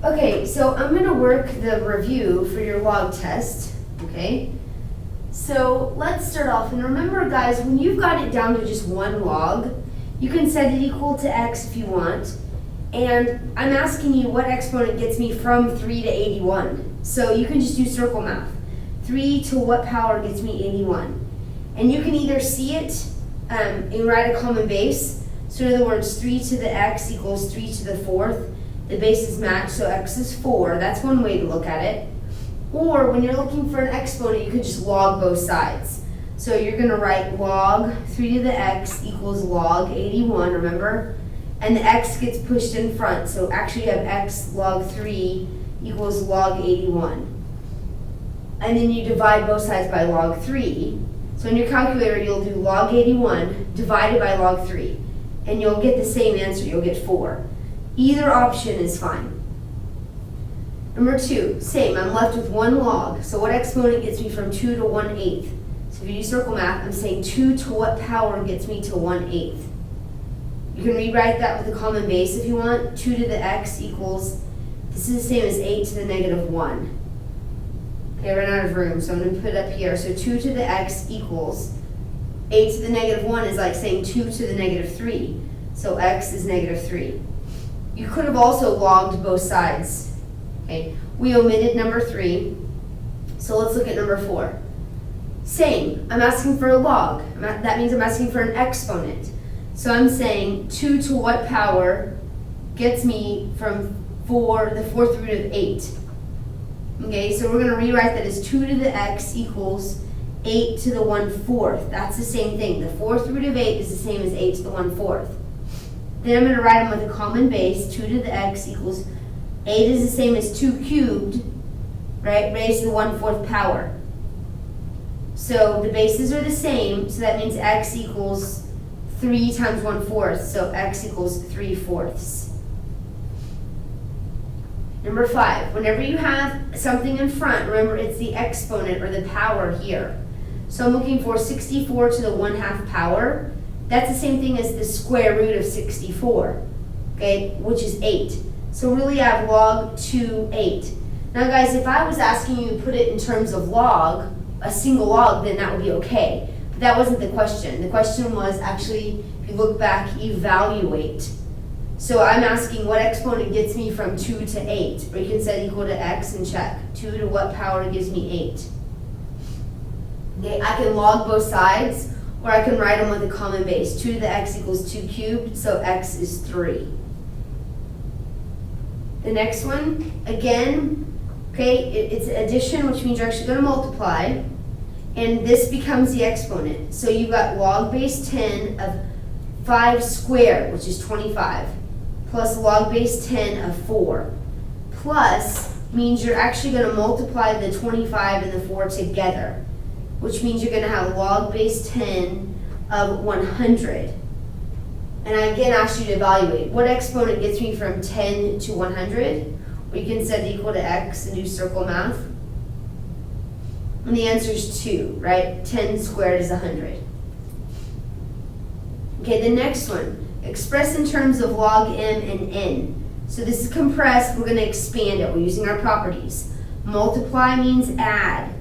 Okay, so I'm gonna work the review for your log test, okay? So let's start off, and remember guys, when you've got it down to just one log, you can set it equal to x if you want, and I'm asking you what exponent gets me from 3 to 81. So you can just do circle math. 3 to what power gets me 81? And you can either see it and write a common base. So in other words, 3 to the x equals 3 to the 4th. The bases match, so x is 4. That's one way to look at it. Or when you're looking for an exponent, you could just log both sides. So you're going to write log 3 to the x equals log 81, remember? And the x gets pushed in front, so actually you have x log 3 equals log 81. And then you divide both sides by log 3. So in your calculator, you'll do log 81 divided by log 3. And you'll get the same answer, you'll get 4. Either option is fine. Number 2, same, I'm left with one log. So what exponent gets me from 2 to 1/8? So if you do circle math, I'm saying 2 to what power gets me to 1/8? You can rewrite that with a common base if you want. 2 to the x equals, this is the same as 8 to the negative 1. Okay, I ran out of room, so I'm going to put it up here. So 2 to the x equals 8 to the negative 1 is like saying 2 to the negative 3. So x is negative 3. You could have also logged both sides. Okay, we omitted number 3. So let's look at number 4. Same, I'm asking for a log. That means I'm asking for an exponent. So I'm saying 2 to what power gets me from the 4th root of 8. Okay, so we're going to rewrite that as 2 to the x equals 8 to the 1/4. That's the same thing. The 4th root of 8 is the same as 8 to the 1/4. Then I'm going to write them with a common base. 2 to the x equals 8 is the same as 2 cubed, right? Raised to the 1/4 power. So the bases are the same, so that means x equals 3 times 1/4, so x equals 3/4. Number 5, whenever you have something in front, remember it's the exponent or the power here. So I'm looking for 64 to the 1/2 power. That's the same thing as the square root of 64, okay, which is 8. So really I have log 2, 8. Now guys, if I was asking you to put it in terms of log, a single log, then that would be okay. But that wasn't the question. The question was actually, if you look back, evaluate. So I'm asking what exponent gets me from 2 to 8, or you can set equal to x and check. 2 to what power gives me 8? Okay, I can log both sides, or I can write them with a common base. 2 to the x equals 2 cubed, so x is 3. The next one, again, okay, it's addition, which means you're actually going to multiply, and this becomes the exponent. So you've got log base 10 of 5 squared, which is 25, plus log base 10 of 4, plus means you're actually going to multiply the 25 and the 4 together, which means you're going to have log base 10 of 100. And I again asked you to evaluate. What exponent gets me from 10 to 100? Or you can set equal to x and do circle math. And the answer is 2, right? 10 squared is 100. Okay, the next one. Express in terms of log m and n. So this is compressed. We're going to expand it. We're using our properties. Multiply means add.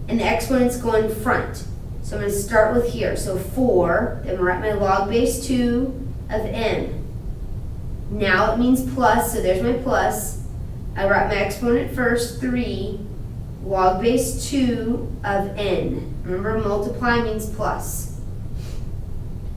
And the exponents go in front. So I'm going to start with here. So 4, then I'm going to write my log base 2 of n. Now it means plus, so there's my plus. I write my exponent first, 3, log base 2 of n. Remember, multiply means plus.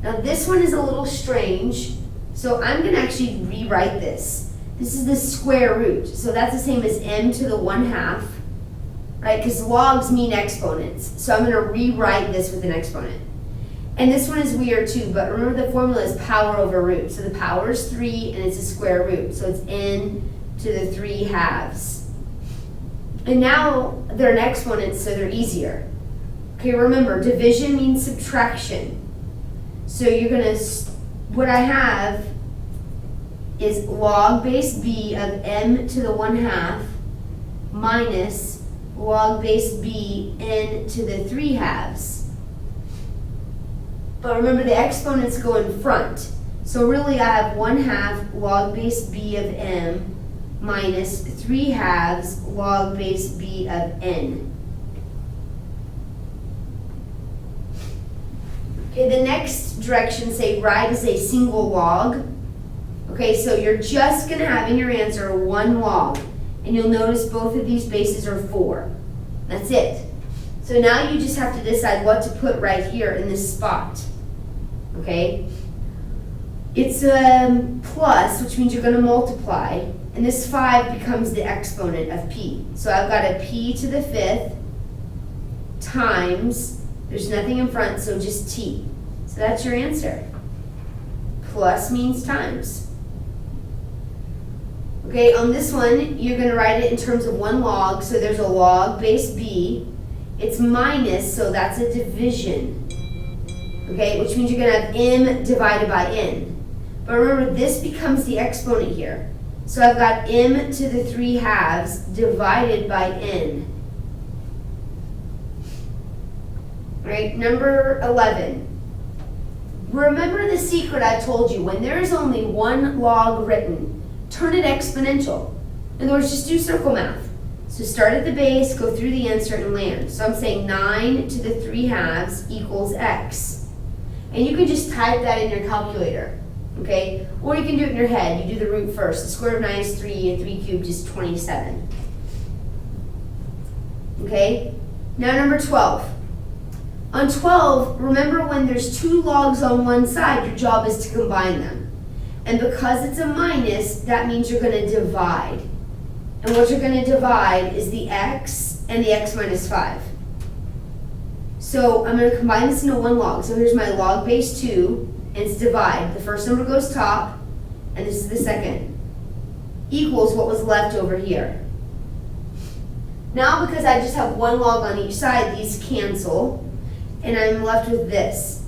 Now this one is a little strange, so I'm going to actually rewrite this. This is the square root, so that's the same as m to the 1/2. Right, because logs mean exponents. So I'm going to rewrite this with an exponent. And this one is weird too, but remember the formula is power over root. So the power is 3 and it's a square root. So it's n to the 3/2. And now they're an exponent, so they're easier. Okay, remember, division means subtraction. So you're going to, what I have is log base b of m to the 1/2 minus log base b n to the 3/2. But remember the exponents go in front. So really I have 1/2 log base b of m minus 3/2 log base b of n. Okay, the next direction, say right is a single log. Okay, so you're just going to have in your answer one log. And you'll notice both of these bases are 4. That's it. So now you just have to decide what to put right here in this spot. Okay? It's a plus, which means you're going to multiply. And this 5 becomes the exponent of p. So I've got a p to the 5th times, there's nothing in front, so just t. So that's your answer. Plus means times. Okay, on this one, you're going to write it in terms of one log. So there's a log base b. It's minus, so that's a division. Okay, which means you're going to have m divided by n. But remember, this becomes the exponent here. So I've got m to the 3/2 divided by n. Right, number 11. Remember the secret I told you. When there is only one log written, turn it exponential. In other words, just do circle math. So start at the base, go through the answer, and land. So I'm saying 9 to the 3/2 equals x. And you can just type that in your calculator. Okay? Or you can do it in your head. You do the root first. The square root of 9 is 3, and 3 cubed is 27. Okay? Now number 12. On 12, remember when there's 2 logs on one side, your job is to combine them. And because it's a minus, that means you're going to divide. And what you're going to divide is the x and the x minus 5. So I'm going to combine this into one log. So here's my log base 2. And it's divide. The first number goes top, and this is the second. Equals what was left over here. Now, because I just have one log on each side, these cancel, and I'm left with this.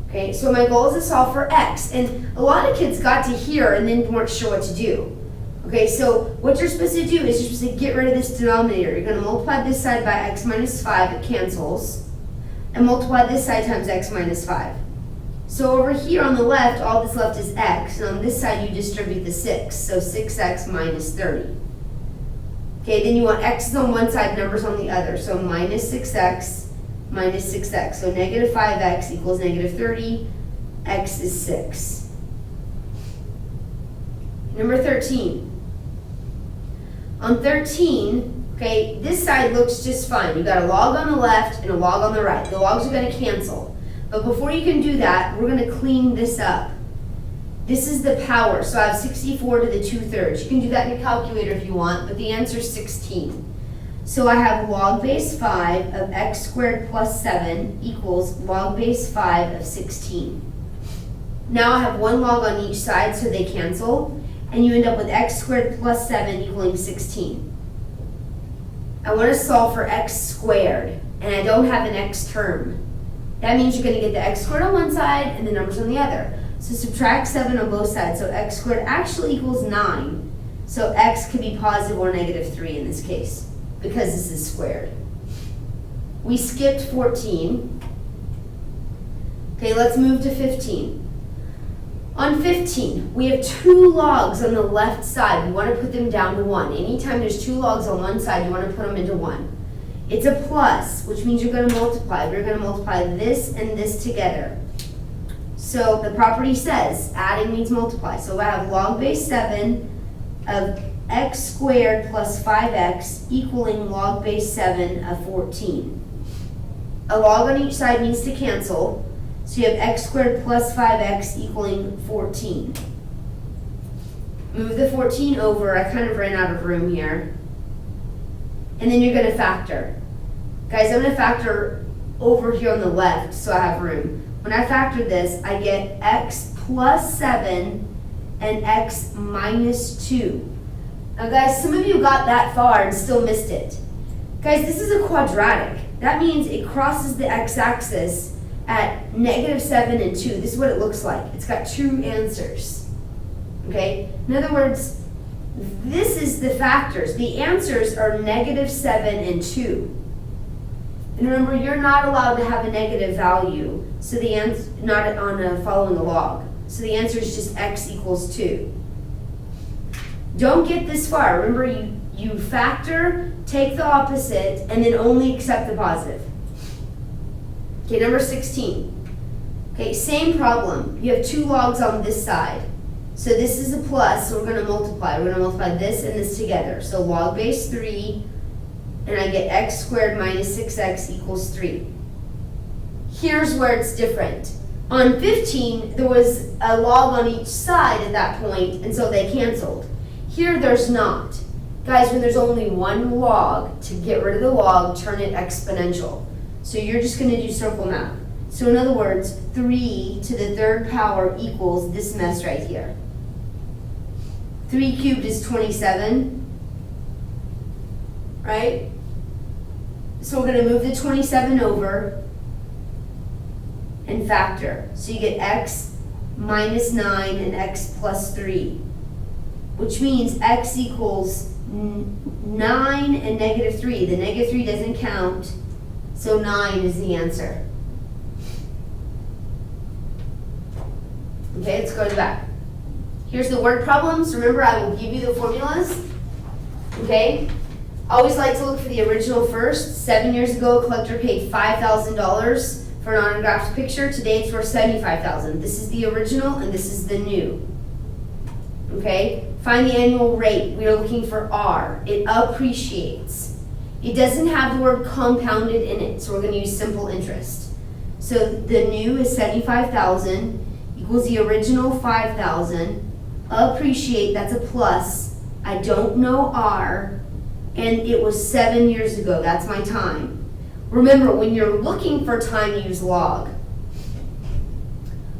Okay, so my goal is to solve for x. And a lot of kids got to here and then weren't sure what to do. Okay, so what you're supposed to do is you're supposed to get rid of this denominator. You're going to multiply this side by x minus 5, it cancels. And multiply this side times x minus 5. So over here on the left, all that's left is x, and on this side you distribute the 6, so 6x minus 30. Okay, then you want x's on one side, numbers on the other, so minus 6x minus 6x. So negative 5x equals negative 30, x is 6. Number 13. On 13, okay, this side looks just fine. You've got a log on the left and a log on the right. The logs are going to cancel. But before you can do that, we're going to clean this up. This is the power. So I have 64 to the 2/3. You can do that in your calculator if you want, but the answer is 16. So I have log base 5 of x squared plus 7 equals log base 5 of 16. Now I have one log on each side, so they cancel. And you end up with x squared plus 7 equaling 16. I want to solve for x squared, and I don't have an x term. That means you're going to get the x squared on one side and the numbers on the other. So subtract 7 on both sides. So x squared actually equals 9. So x could be positive or negative 3 in this case, because this is squared. We skipped 14. Okay, let's move to 15. On 15, we have 2 logs on the left side. We want to put them down to 1. Anytime there's 2 logs on one side, you want to put them into 1. It's a plus, which means you're going to multiply. We're going to multiply this and this together. So the property says adding means multiply. So I have log base 7 of x squared plus 5x equaling log base 7 of 14. A log on each side means to cancel. So you have x squared plus 5x equaling 14. Move the 14 over. I kind of ran out of room here. And then you're going to factor. Guys, I'm going to factor over here on the left so I have room. When I factor this, I get x plus 7 and x minus 2. Now guys, some of you got that far and still missed it. Guys, this is a quadratic. That means it crosses the x-axis at -7 and 2. This is what it looks like. It's got 2 answers. Okay? In other words, this is the factors. The answers are -7 and 2. And remember, you're not allowed to have a negative value, so the answer not on following a log. So the answer is just x equals 2. Don't get this far. Remember, you factor, take the opposite, and then only accept the positive. Okay, number 16. Okay, same problem. You have 2 logs on this side. So this is a plus, so we're going to multiply. We're going to multiply this and this together. So log base 3, and I get x squared minus 6x equals 3. Here's where it's different. On 15, there was a log on each side at that point, and so they canceled. Here, there's not. Guys, when there's only one log, to get rid of the log, turn it exponential. So you're just going to do circle math. So in other words, 3 to the 3rd power equals this mess right here. 3 cubed is 27, right? So we're going to move the 27 over and factor. So you get x minus 9 and x plus 3, which means x equals 9 and negative 3. The negative 3 doesn't count, so 9 is the answer. Okay, let's go to the back. Here's the word problems. Remember, I will give you the formulas. Okay? Always like to look for the original first. 7 years ago, a collector paid $5,000 for an autographed picture. Today, it's worth $75,000. This is the original, and this is the new. Okay? Find the annual rate. We are looking for R. It appreciates. It doesn't have the word compounded in it, so we're going to use simple interest. So the new is $75,000 equals the original $5,000. Appreciate, that's a plus. I don't know R, and it was 7 years ago. That's my time. Remember, when you're looking for time, use log.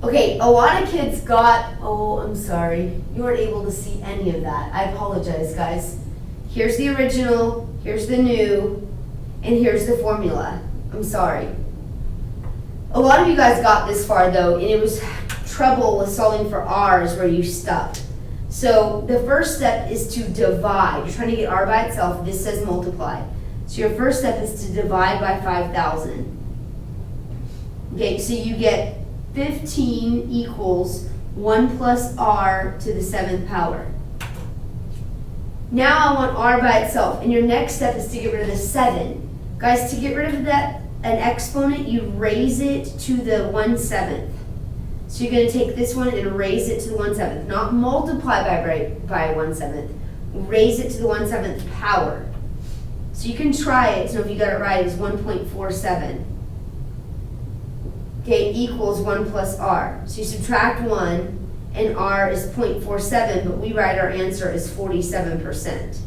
Okay, a lot of kids got, oh, I'm sorry. You weren't able to see any of that. I apologize, guys. Here's the original, here's the new, and here's the formula. I'm sorry. A lot of you guys got this far, though, and it was trouble with solving for R is where you stuck. So the first step is to divide. You're trying to get R by itself. This says multiply. So your first step is to divide by 5,000. Okay, so you get 15 equals 1 plus R to the 7th power. Now I want R by itself, and your next step is to get rid of the 7. Guys, to get rid of that, an exponent, you raise it to the 1/7. So you're going to take this one and raise it to the 1/7. Not multiply by 1/7. Raise it to the 1/7 power. So you can try it. So if you got it right, it's 1.47. Okay, equals 1 plus R. So you subtract 1, and R is 0.47, but we write our answer as 47%.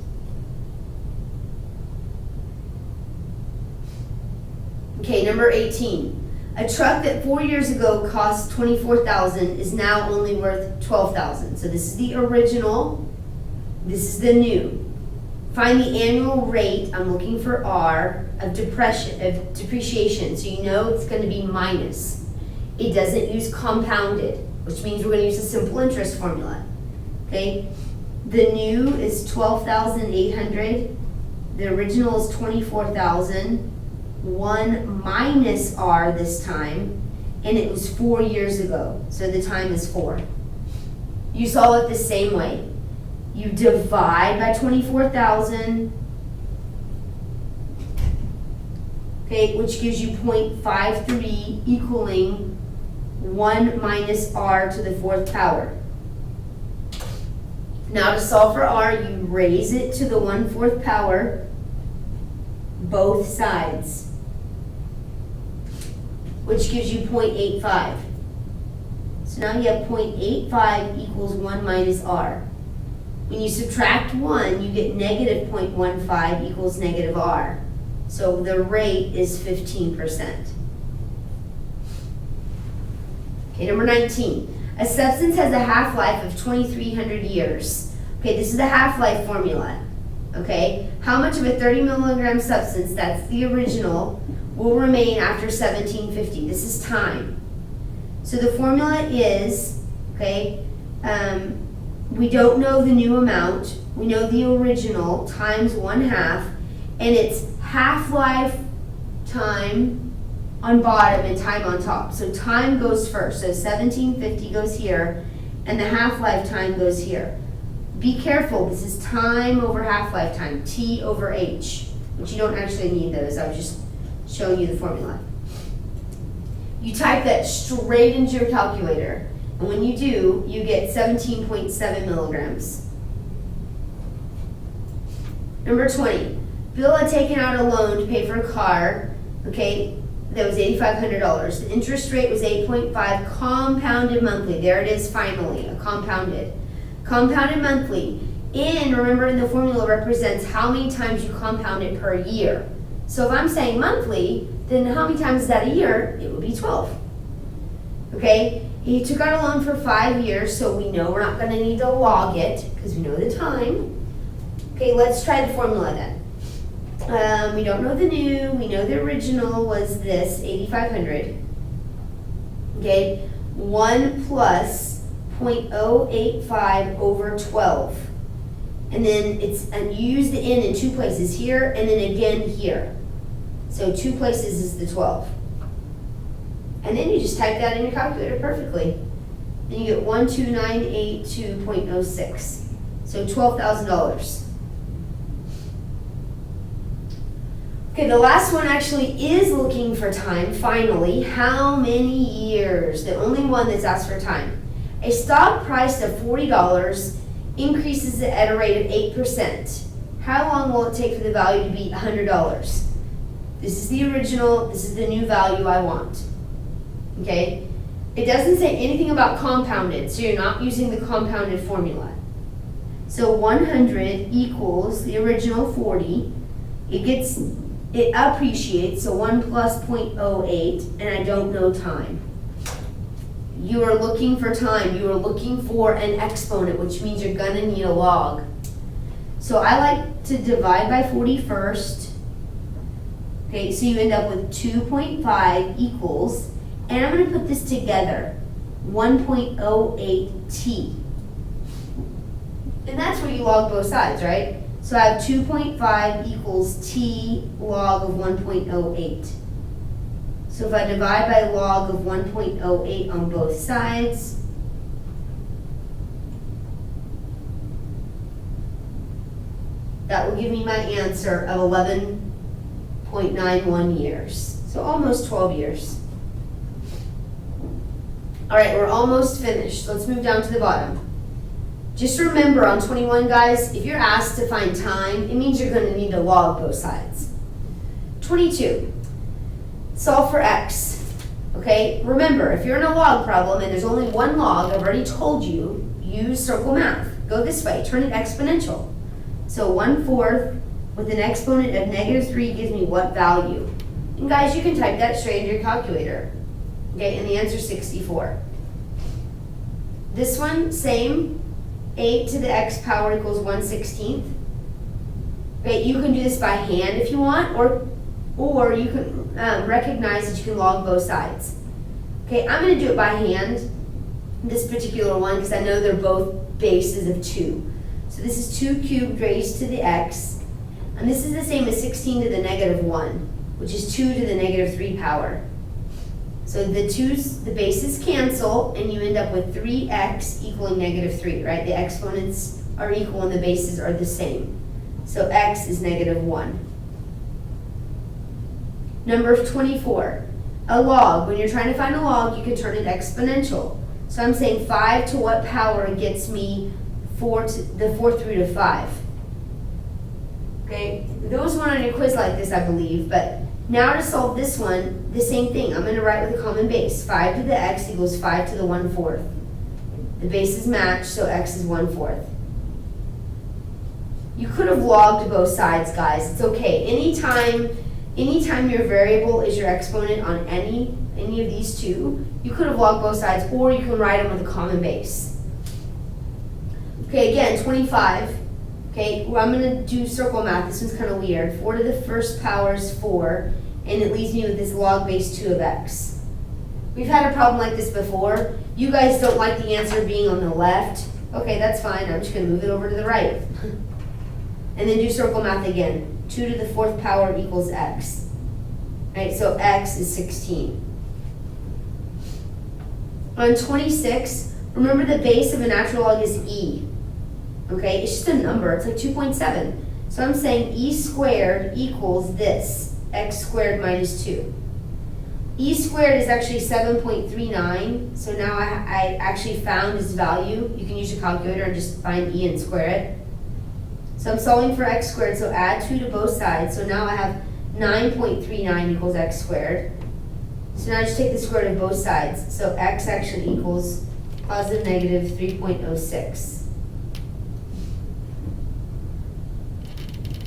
Okay, number 18. A truck that 4 years ago cost $24,000 is now only worth $12,000. So this is the original, this is the new. Find the annual rate, I'm looking for R, of depreciation. So you know it's going to be minus. It doesn't use compounded, which means we're going to use a simple interest formula. Okay? The new is $12,800. The original is $24,000. 1 minus R this time, and it was 4 years ago, so the time is 4. You solve it the same way. You divide by 24,000, okay, which gives you 0.53 equaling 1 minus R to the 4th power. Now to solve for R, you raise it to the 1/4 power, both sides, which gives you 0.85. So now you have 0.85 equals 1 minus R. When you subtract 1, you get negative 0.15 equals negative R. So the rate is 15%. Okay, number 19. A substance has a half-life of 2,300 years. Okay, this is the half-life formula. Okay, how much of a 30 milligram substance, that's the original, will remain after 1750? This is time. So the formula is, okay, we don't know the new amount. We know the original times 1/2, and it's half-life time on bottom and time on top. So time goes first. So 1750 goes here, and the half-life time goes here. Be careful, this is time over half-life time, T over H, which you don't actually need those, I was just showing you the formula. You type that straight into your calculator, and when you do, you get 17.7 milligrams. Number 20, Bill had taken out a loan to pay for a car, okay, that was $8,500. The interest rate was 8.5 compounded monthly. There it is finally, a compounded. Compounded monthly. And remember, in the formula represents how many times you compound it per year. So if I'm saying monthly, then how many times is that a year? It would be 12. Okay, he took out a loan for 5 years, so we know we're not going to need to log it because we know the time. Okay, let's try the formula then. We don't know the new, we know the original was this, 8,500. Okay, 1 plus 0.085 over 12. And then and you use the n in 2 places, here and then again here. So 2 places is the 12. And then you just type that in your calculator perfectly. Then you get 12982.06. So $12,000. Okay, the last one actually is looking for time, finally. How many years? The only one that's asked for time. A stock price of $40 increases at a rate of 8%. How long will it take for the value to be $100? This is the original, this is the new value I want. Okay? It doesn't say anything about compounded, so you're not using the compounded formula. So 100 equals the original 40. It appreciates, so 1 plus 0.08, and I don't know time. You are looking for time. You are looking for an exponent, which means you're going to need a log. So I like to divide by 40 first. Okay, so you end up with 2.5 equals, and I'm going to put this together, 1.08t. And that's where you log both sides, right? So I have 2.5 equals t log of 1.08. So if I divide by log of 1.08 on both sides, that will give me my answer of 11.91 years. So almost 12 years. All right, we're almost finished. Let's move down to the bottom. Just remember on 21, guys, if you're asked to find time, it means you're going to need to log both sides. 22, solve for x. Okay, remember, if you're in a log problem and there's only one log, I've already told you, use circle math. Go this way, turn it exponential. So 1/4 with an exponent of -3 gives me what value? And guys, you can type that straight into your calculator. Okay, and the answer is 64. This one, same. 8 to the x power equals 1/16. Okay, you can do this by hand if you want, or you can recognize that you can log both sides. Okay, I'm going to do it by hand, this particular one, because I know they're both bases of 2. So this is 2 cubed raised to the x, and this is the same as 16 to the -1, which is 2 to the -3 power. So the bases cancel, and you end up with 3x equaling -3, right? The exponents are equal and the bases are the same. So x is -1. Number 24, a log. When you're trying to find a log, you can turn it exponential. So I'm saying 5 to what power gets me the 4th root of 5. Okay, there was one on your quiz like this, I believe, but now to solve this one, the same thing. I'm going to write with a common base. 5 to the x equals 5 to the 1/4. The bases match, so x is 1/4. You could have logged both sides, guys. It's okay. Anytime your variable is your exponent on any of these two, you could have logged both sides, or you can write them with a common base. Okay, again, 25. Okay, well, I'm going to do circle math. This one's kind of weird. 4 to the first power is 4, and it leaves me with this log base 2 of x. We've had a problem like this before. You guys don't like the answer being on the left. Okay, that's fine. I'm just going to move it over to the right. And then do circle math again. 2 to the 4th power equals x. Right, so x is 16. On 26, remember the base of a natural log is e. Okay, it's just a number, it's like 2.7. So I'm saying e squared equals this, x squared minus 2. E squared is actually 7.39, so now I actually found this value. You can use your calculator and just find e and square it. So I'm solving for x squared, so add 2 to both sides. So now I have 9.39 equals x squared. So now I just take the square root of both sides. So x actually equals positive negative 3.06.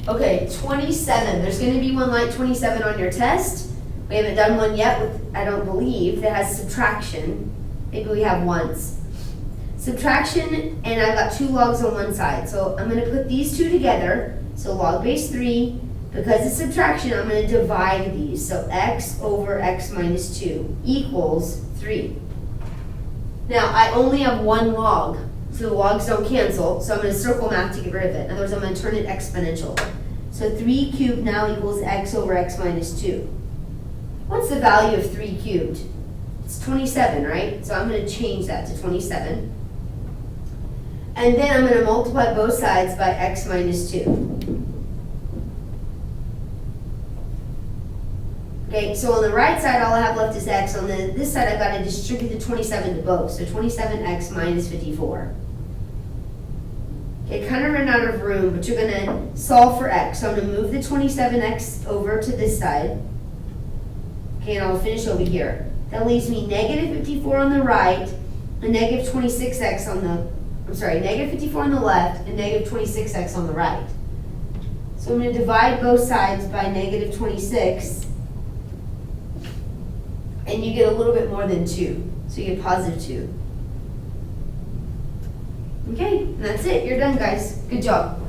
Okay, 27. There's going to be one like 27 on your test. We haven't done one yet with, I don't believe, that has subtraction. Maybe we have once. Subtraction, and I've got 2 logs on one side. So I'm going to put these two together. So log base 3. Because it's subtraction, I'm going to divide these. So x over x minus 2 equals 3. Now, I only have one log, so the logs don't cancel. So I'm going to circle math to get rid of it. In other words, I'm going to turn it exponential. So 3 cubed now equals x over x minus 2. What's the value of 3 cubed? It's 27, right? So I'm going to change that to 27. And then I'm going to multiply both sides by x minus 2. Okay, so on the right side, all I have left is x. On this side, I've got to distribute the 27 to both. So 27x minus 54. Okay, kind of ran out of room, but you're going to solve for x. So I'm going to move the 27x over to this side. Okay, and I'll finish over here. That leaves me negative 54 on the right, and negative 26x on the, negative 54 on the left, and negative 26x on the right. So I'm going to divide both sides by negative 26. And you get a little bit more than 2. So you get positive 2. Okay, and that's it. You're done, guys. Good job.